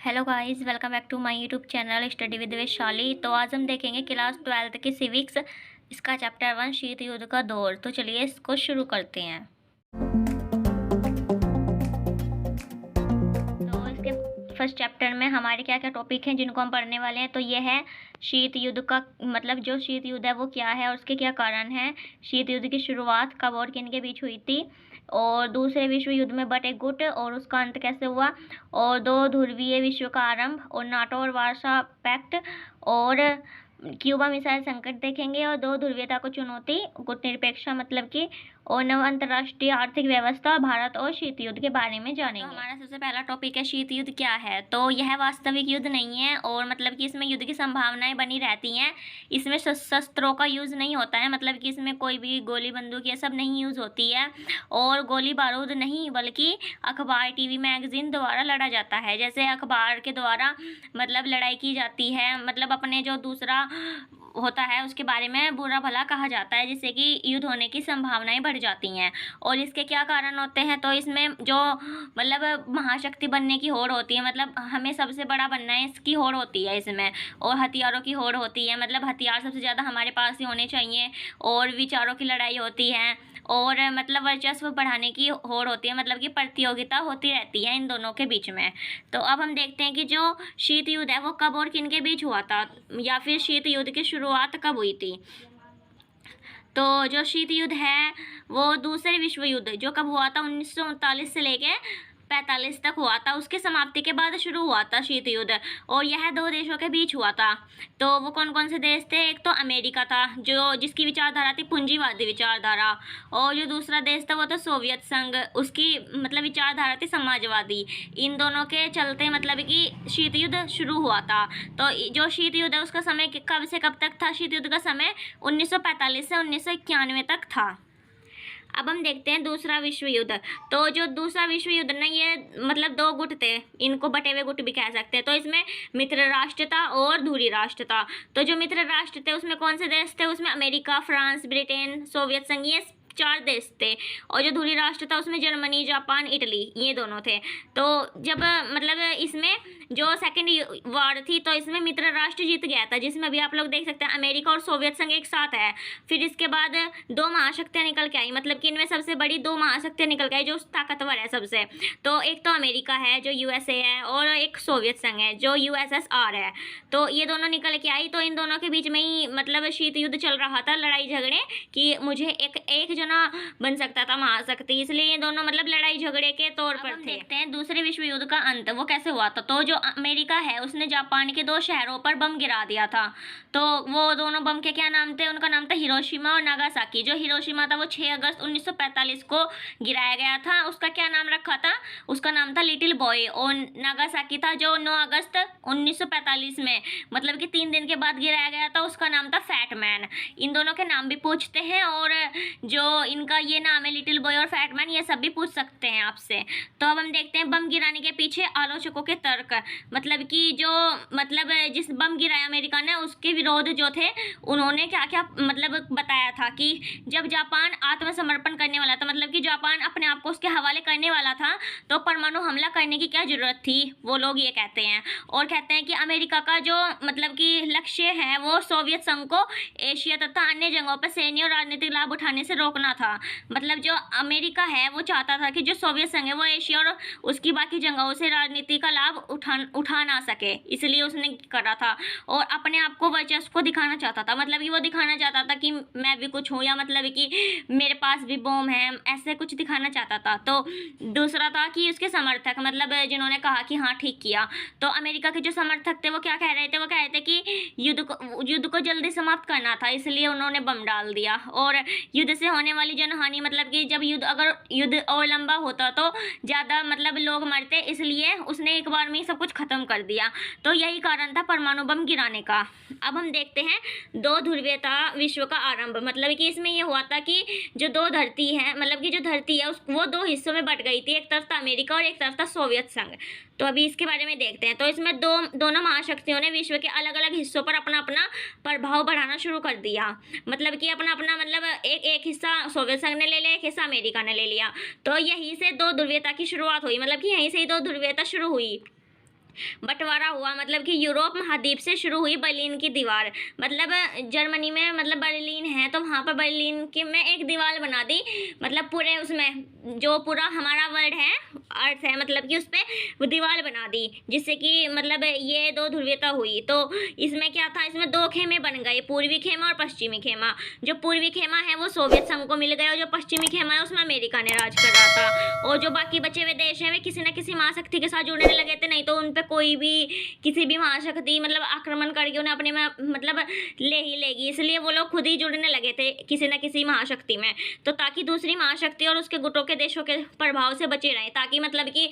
Hello guys, welcome back to my YouTube channel study with Vaishali. तो आज हम देखेंगे क्लास 12th की सिविक्स, इसका चैप्टर 1 शीत युद्ध का दौर। तो चलिए इसको शुरू करते हैं। तो इसके फर्स्ट चैप्टर में हमारे क्या क्या टॉपिक हैं जिनको हम पढ़ने वाले हैं। तो ये है शीत युद्ध का मतलब जो शीत युद्ध है वो क्या है और उसके क्या कारण हैं। शीत युद्ध की शुरुआत कब और किन के बीच हुई थी, और दूसरे विश्व युद्ध में बटे गुट और उसका अंत कैसे हुआ, और दो ध्रुवीय विश्व का आरंभ, और नाटो और वार्सा पैक्ट, और क्यूबा मिसाइल संकट देखेंगे, और दो ध्रुवीयता को चुनौती, गुटनिरपेक्षता मतलब कि, और नव अंतर्राष्ट्रीय आर्थिक व्यवस्था, भारत और शीत युद्ध के बारे में जानेंगे। तो हमारा सबसे पहला टॉपिक है शीत युद्ध क्या है। तो यह वास्तविक युद्ध नहीं है और मतलब कि इसमें युद्ध की संभावनाएं बनी रहती हैं। इसमें शस्त्रों का यूज़ नहीं होता है, मतलब कि इसमें कोई भी गोली बंदूक ये सब नहीं यूज़ होती है, और गोली बारूद नहीं बल्कि अखबार टीवी मैगजीन द्वारा लड़ा जाता है। जैसे अखबार के द्वारा मतलब लड़ाई की जाती है, मतलब अपने जो दूसरा होता है उसके बारे में बुरा भला कहा जाता है, जिससे कि युद्ध होने की संभावनाएं बढ़ जाती हैं। और इसके क्या कारण होते हैं, तो इसमें जो मतलब महाशक्ति बनने की होड़ होती है, मतलब हमें सबसे बड़ा बनना है, इसकी होड़ होती है इसमें, और हथियारों की होड़ होती है, मतलब हथियार सबसे ज़्यादा हमारे पास ही होने चाहिए, और विचारों की लड़ाई होती है, और मतलब वर्चस्व बढ़ाने की होड़ होती है, मतलब कि प्रतियोगिता होती रहती है इन दोनों के बीच में। तो अब हम देखते हैं कि जो शीत युद्ध है वो कब और किन के बीच हुआ था, या फिर शीत युद्ध की शुरुआत कब हुई थी। तो जो शीत युद्ध है वो दूसरे विश्व युद्ध जो कब हुआ था 1939 से लेके 45 तक हुआ था, उसकी समाप्ति के बाद शुरू हुआ था शीत युद्ध, और यह दो देशों के बीच हुआ था। तो वो कौन कौन से देश थे, एक तो अमेरिका था जो जिसकी विचारधारा थी पूंजीवादी विचारधारा, और जो दूसरा देश था वो तो सोवियत संघ, उसकी मतलब विचारधारा थी समाजवादी। इन दोनों के चलते मतलब कि शीत युद्ध शुरू हुआ था। तो जो शीत युद्ध है उसका समय कब से कब तक था, शीत युद्ध का समय 1945 से 1991 तक था। अब हम देखते हैं दूसरा विश्व युद्ध। तो जो दूसरा विश्व युद्ध ना, ये मतलब दो गुट थे, इनको बटे हुए गुट भी कह सकते हैं। तो इसमें मित्र राष्ट्र था और धुरी राष्ट्र था। तो जो मित्र राष्ट्र थे उसमें कौन से देश थे, उसमें अमेरिका, फ्रांस, ब्रिटेन, सोवियत संघ, ये 4 देश थे, और जो धुरी राष्ट्र था उसमें जर्मनी, जापान, इटली, ये दोनों थे। तो जब मतलब इसमें जो सेकेंड वार थी तो इसमें मित्र राष्ट्र जीत गया था, जिसमें अभी आप लोग देख सकते हैं अमेरिका और सोवियत संघ एक साथ है। फिर इसके बाद दो महाशक्तियां निकल के आई, मतलब कि इनमें सबसे बड़ी दो महाशक्तियां निकल के आई जो ताकतवर है सबसे। तो एक तो अमेरिका है जो यूएसए है, और एक सोवियत संघ है जो यूएसएसआर है। तो ये दोनों निकल के आई, तो इन दोनों के बीच में ही मतलब शीत युद्ध चल रहा था, लड़ाई झगड़े कि मुझे एक जना बन सकता था महाशक्ति, इसलिए ये दोनों मतलब लड़ाई झगड़े के तौर पर थे। देखते हैं दूसरे विश्व युद्ध का अंत वो कैसे हुआ था। तो जो अमेरिका है उसने जापान के 2 शहरों पर बम गिरा दिया था। तो वो दोनों बम के क्या नाम थे, उनका नाम था हिरोशिमा और नागासाकी। जो हिरोशिमा था वो 6 अगस्त 1945 को गिराया गया था, उसका क्या नाम रखा था, उसका नाम था लिटिल बॉय। और नागासाकी था जो 9 अगस्त 1945 में मतलब कि 3 दिन के बाद गिराया गया था, उसका नाम था फैट मैन। इन दोनों के नाम भी पूछते हैं, और जो इनका ये नाम है लिटिल बॉय और फैट मैन, ये सब भी पूछ सकते हैं आपसे। तो अब हम देखते हैं बम गिराने के पीछे आलोचकों के तर्क, मतलब कि जो मतलब जिस बम गिराया अमेरिका ने उसके विरोध जो थे उन्होंने क्या क्या मतलब बताया था कि जब जापान आत्मसमर्पण करने वाला था, मतलब कि जापान अपने आप को उसके हवाले करने वाला था, तो परमाणु हमला करने की क्या जरूरत थी, वो लोग ये कहते हैं। और कहते हैं कि अमेरिका का जो मतलब कि लक्ष्य है वो सोवियत संघ को एशिया तथा अन्य जगहों पर सैन्य और राजनीतिक लाभ उठाने से रोकना था। मतलब जो अमेरिका है वो चाहता था कि जो सोवियत संघ है वो एशिया और उसकी बाकी जगहों से राजनीति का लाभ उठा ना सके, इसलिए उसने करा था। और अपने आप को वर्चस्व को दिखाना चाहता था, मतलब कि वो दिखाना चाहता था कि मैं भी कुछ हूँ, या मतलब कि मेरे पास भी बम है, ऐसे कुछ दिखाना चाहता था। तो दूसरा था कि उसके समर्थक मतलब जिन्होंने कहा कि हाँ ठीक किया, तो अमेरिका के जो समर्थक थे वो क्या कह रहे थे, वो कह रहे थे कि युद्ध को जल्दी समाप्त करना था, इसलिए उन्होंने बम डाल दिया। और युद्ध से होने वाली जनहानि मतलब कि जब अगर युद्ध और लंबा होता तो ज़्यादा मतलब लोग मरते, इसलिए उसने एक बार में ही सब कुछ खत्म कर दिया। तो यही कारण था परमाणु बम गिराने का। अब हम देखते हैं दो ध्रुवीयता विश्व का आरंभ, मतलब कि इसमें ये हुआ था कि जो दो धरती है मतलब कि जो धरती है वो 2 हिस्सों में बट गई थी, एक तरफ था अमेरिका और एक तरफ था सोवियत संघ। तो अभी इसके बारे में देखते हैं। तो इसमें दोनों महाशक्तियों ने विश्व के अलग अलग हिस्सों पर अपना अपना प्रभाव बढ़ाना शुरू कर दिया, मतलब कि अपना अपना मतलब एक हिस्सा सोवियत संघ ने ले लिया, एक हिस्सा अमेरिका ने ले लिया। तो यहीं से 2 ध्रुवीयता की शुरुआत हुई, मतलब कि यहीं से ही 2 ध्रुवीयता शुरू हुई। बंटवारा हुआ, मतलब कि यूरोप महाद्वीप से शुरू हुई बर्लिन की दीवार। मतलब जर्मनी में मतलब बर्लिन है तो वहाँ पर बर्लिन के में एक दीवार बना दी, मतलब पूरे उसमें जो पूरा हमारा वर्ल्ड है, अर्थ है, मतलब कि उस पर वो दीवार बना दी, जिससे कि मतलब ये दो ध्रुवीयता हुई। तो इसमें क्या था, इसमें दो खेमे बन गए, पूर्वी खेमा और पश्चिमी खेमा। जो पूर्वी खेमा है वो सोवियत संघ को मिल गया, और जो पश्चिमी खेमा है उसमें अमेरिका ने राज कर रहा था। और जो बाकी बचे हुए देश हैं वे किसी न किसी महाशक्ति के साथ जुड़ने लगे थे, नहीं तो उन पे कोई भी किसी भी महाशक्ति मतलब आक्रमण करके उन्हें अपने में मतलब ले ही लेगी, इसलिए वो लोग खुद ही जुड़ने लगे थे किसी न किसी महाशक्ति में, तो ताकि दूसरी महाशक्ति और उसके गुटों के देशों के प्रभाव से बचे रहें, ताकि मतलब कि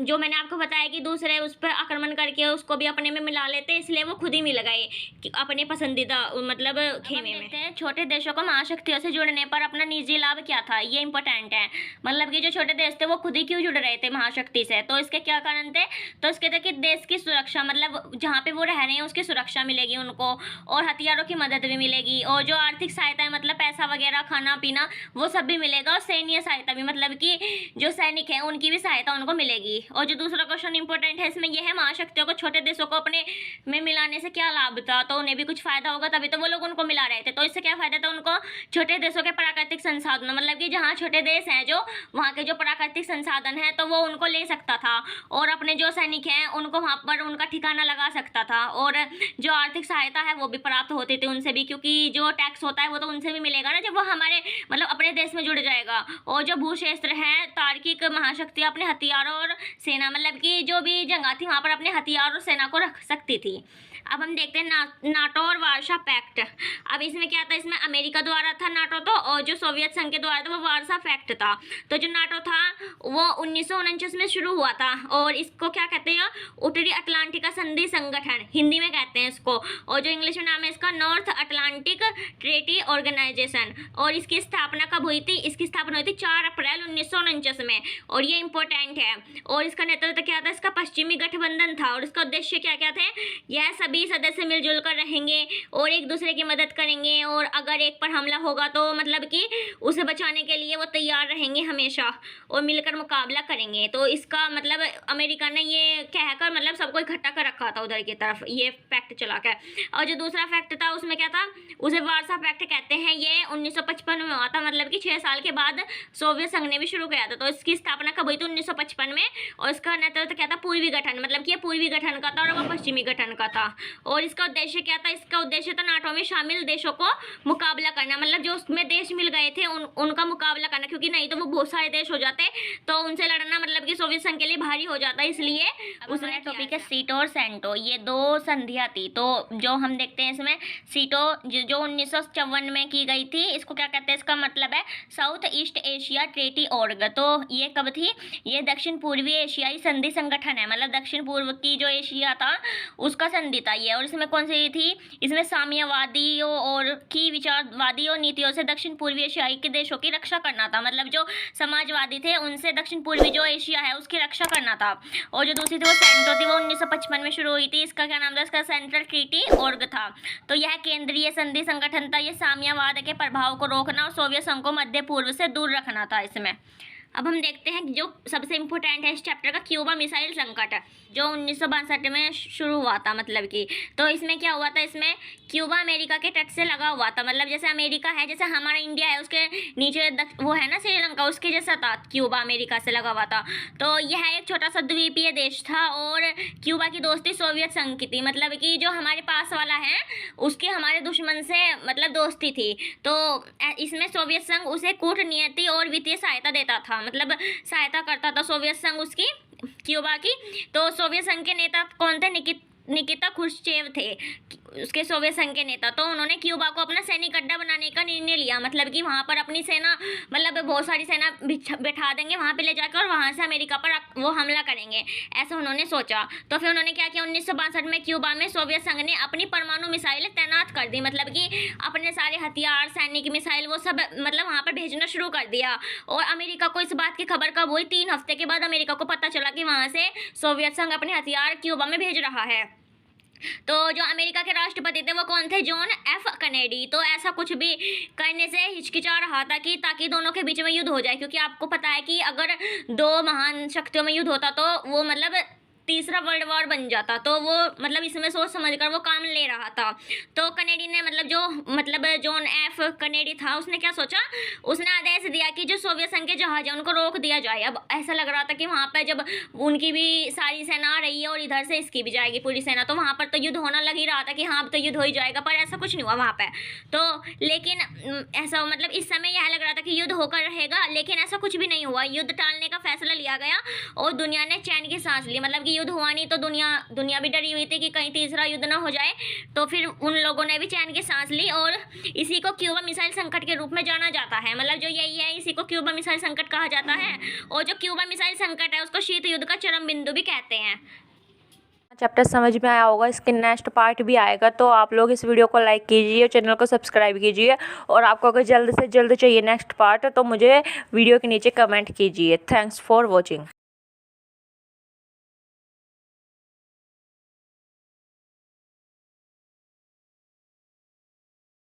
जो मैंने आपको बताया कि दूसरे उस पर आक्रमण करके उसको भी अपने में मिला लेते, इसलिए वो खुद ही मिल गए अपने पसंदीदा मतलब खेमे में। छोटे देशों को महाशक्तियों से जुड़ने पर अपना निजी लाभ क्या था, ये इंपॉर्टेंट है। मतलब कि जो छोटे देश थे वो खुद ही क्यों जुड़ रहे थे महाशक्ति से, तो इसके क्या कारण थे, तो इसके थे कि देश की सुरक्षा, मतलब जहाँ पे वो रह रहे हैं उसकी सुरक्षा मिलेगी उनको, और हथियारों की मदद भी मिलेगी, और जो आर्थिक सहायता है मतलब पैसा वगैरह खाना पीना वो सब भी मिलेगा, और सैन्य सहायता भी, मतलब कि जो सैनिक हैं उनकी भी सहायता उनको मिलेगी। और जो दूसरा क्वेश्चन इंपॉर्टेंट है इसमें यह है, महाशक्तियों को छोटे देशों को अपने में मिलाने से क्या लाभ था, तो उन्हें भी कुछ फायदा होगा, तभी तो वो लोग उनको मिला रहे थे। तो इससे क्या फायदा था उनको, छोटे देशों के प्राकृतिक संसाधन, मतलब कि जहाँ छोटे देश हैं जो वहाँ के जो प्राकृतिक संसाधन है तो वो उनको ले सकता था, और अपने जो सैनिक हैं उनको वहाँ पर उनका ठिकाना लगा सकता था, और जो आर्थिक सहायता है वो भी प्राप्त होती थी उनसे भी, क्योंकि जो टैक्स होता है वो तो उनसे भी मिलेगा ना जब वो हमारे मतलब अपने देश में जुड़ जाएगा। और जो भूक्षेत्र है, तार्किक महाशक्तियाँ अपने हथियारों और सेना, मतलब कि जो भी जगह थी वहाँ पर अपने हथियार और सेना को रख सकती थी। अब हम देखते हैं नाटो और वार्सा पैक्ट। अब इसमें क्या था, इसमें अमेरिका द्वारा था नाटो तो, और जो सोवियत संघ के द्वारा था वो वार्सा पैक्ट था। तो जो नाटो था वो 1949 में शुरू हुआ था, और इसको क्या कहते हैं, उत्तरी अटलांटिक संधि संगठन हिंदी में कहते हैं इसको, और जो इंग्लिश में नाम है इसका नॉर्थ अटलांटिक ट्रेटी ऑर्गेनाइजेशन। और इसकी स्थापना कब हुई थी, इसकी स्थापना हुई थी 4 अप्रैल 1949 में, और ये इंपॉर्टेंट है। और इसका नेतृत्व क्या था, इसका पश्चिमी गठबंधन था, और इसका उद्देश्य क्या क्या थे, यह सभी सदस्य मिलजुल कर रहेंगे और एक दूसरे की मदद करेंगे, और अगर एक पर हमला होगा तो मतलब कि उसे बचाने के लिए वो तैयार रहेंगे हमेशा, और मिलकर मुकाबला करेंगे। तो इसका मतलब अमेरिका ने ये कहकर मतलब सबको इकट्ठा कर रखा था उधर की तरफ, ये फैक्ट चला कर। और जो दूसरा फैक्ट था उसमें क्या था, उसे वार्सा फैक्ट कहते हैं। ये 1955 में हुआ था, मतलब कि 6 साल के बाद सोवियत संघ ने भी शुरू किया था। तो इसकी स्थापना कब हुई थी, 1955 में, और इसका नेतृत्व क्या था, पूर्वी गठन, मतलब कि ये पूर्वी गठन का था और वो पश्चिमी गठन का था। और इसका उद्देश्य क्या था, इसका उद्देश्य था नाटो में शामिल देशों को मुकाबला करना, मतलब जो उसमें देश मिल गए थे उनका मुकाबला करना, क्योंकि नहीं तो वो बहुत सारे देश हो जाते तो उनसे लड़ना मतलब कि सोवियत संघ के लिए भारी हो जाता, इसलिए उसने टॉपिक है सीटो और सेंटो, ये दो संधियां थी। तो जो हम देखते हैं इसमें सीटो जो 1954 में की गई थी, इसको क्या कहते हैं, इसका मतलब है south east Asia treaty org. तो ये कब थी, ये दक्षिण पूर्वी एशियाई संधि संगठन है, मतलब दक्षिण पूर्व की जो एशिया था उसका संधि था ये। और इसमें कौन सी थी, इसमें साम्यवादियों और की विचारवादी और नीतियों से दक्षिण पूर्वी एशियाई के देशों की रक्षा करना था, मतलब जो समाजवादी थे उनसे दक्षिण पूर्वी जो एशिया है उसकी रक्षा करना था। और जो दूसरी थी वो सेंटो थी, वो 1955 में शुरू हुई थी। इसका क्या नाम था, इसका सेंट्रल ट्रीटी ऑर्ग था। तो यह केंद्रीय संधि संगठन था, ये साम्यवाद के प्रभाव को रोकना और सोवियत संघ को मध्य पूर्व से दूर रखना था इसमें। अब हम देखते हैं जो सबसे इम्पोर्टेंट है इस चैप्टर का, क्यूबा मिसाइल संकट, जो 1962 में शुरू हुआ था, मतलब कि तो इसमें क्या हुआ था, इसमें क्यूबा अमेरिका के तट से लगा हुआ था, मतलब जैसे अमेरिका है, जैसे हमारा इंडिया है उसके नीचे वो है ना श्रीलंका, उसके जैसा था क्यूबा, अमेरिका से लगा हुआ था। तो यह एक छोटा सा द्वीपीय देश था, और क्यूबा की दोस्ती सोवियत संघ की थी, मतलब कि जो हमारे पास वाला है उसकी हमारे दुश्मन से मतलब दोस्ती थी। तो इसमें सोवियत संघ उसे कूटनीति और वित्तीय सहायता देता था, मतलब सहायता करता था सोवियत संघ उसकी, क्यूबा की। तो सोवियत संघ के नेता कौन थे, निकिता क्रुश्चेव थे उसके सोवियत संघ के नेता। तो उन्होंने क्यूबा को अपना सैनिक अड्डा बनाने का निर्णय लिया, मतलब कि वहाँ पर अपनी सेना, मतलब बहुत सारी सेना बिठा देंगे वहाँ पे ले जाकर, और वहाँ से अमेरिका पर वो हमला करेंगे, ऐसा उन्होंने सोचा। तो फिर उन्होंने क्या किया, 1962 में क्यूबा में सोवियत संघ ने अपनी परमाणु मिसाइलें तैनात कर दी, मतलब कि अपने सारे हथियार, सैनिक मिसाइल वो सब मतलब वहाँ पर भेजना शुरू कर दिया। और अमेरिका को इस बात की खबर कब हुई, 3 हफ्ते के बाद अमेरिका को पता चला कि वहाँ से सोवियत संघ अपने हथियार क्यूबा में भेज रहा है। तो जो अमेरिका के राष्ट्रपति थे वो कौन थे, जॉन एफ कैनेडी। तो ऐसा कुछ भी करने से हिचकिचा रहा था कि ताकि दोनों के बीच में युद्ध हो जाए, क्योंकि आपको पता है कि अगर दो महान शक्तियों में युद्ध होता तो वो मतलब तीसरा वर्ल्ड वॉर बन जाता। तो वो मतलब इसमें सोच समझ कर वो काम ले रहा था। तो कनेडी ने मतलब जॉन एफ कनेडी था, उसने क्या सोचा, उसने आदेश दिया कि जो सोवियत संघ के जहाज है उनको रोक दिया जाए। अब ऐसा लग रहा था कि वहाँ पर जब उनकी भी सारी सेना आ रही है और इधर से इसकी भी जाएगी पूरी सेना, तो वहाँ पर तो युद्ध होना लग ही रहा था कि हाँ अब तो युद्ध हो ही जाएगा, पर ऐसा कुछ नहीं हुआ वहाँ पे। तो लेकिन ऐसा मतलब इस समय यह लग रहा था कि युद्ध होकर रहेगा, लेकिन ऐसा कुछ भी नहीं हुआ। युद्ध टालने का फैसला लिया गया और दुनिया ने चैन की सांस ली। मतलब कि युद्ध हुआ नहीं तो दुनिया भी डरी हुई थी कि कहीं तीसरा युद्ध ना हो जाए। तो फिर उन लोगों ने भी चैन की सांस ली और इसी को क्यूबा मिसाइल संकट के रूप में जाना जाता है। मतलब जो यही है, इसी को क्यूबा मिसाइल संकट कहा जाता है। और जो क्यूबा मिसाइल संकट है उसको शीत युद्ध का चरम बिंदु भी कहते हैं। चैप्टर समझ में आया होगा, इसके नेक्स्ट पार्ट भी आएगा, तो आप लोग इस वीडियो को लाइक कीजिए और चैनल को सब्सक्राइब कीजिए। और आपको अगर जल्द से जल्द चाहिए नेक्स्ट पार्ट तो मुझे वीडियो के नीचे कमेंट कीजिए। Thanks for watching.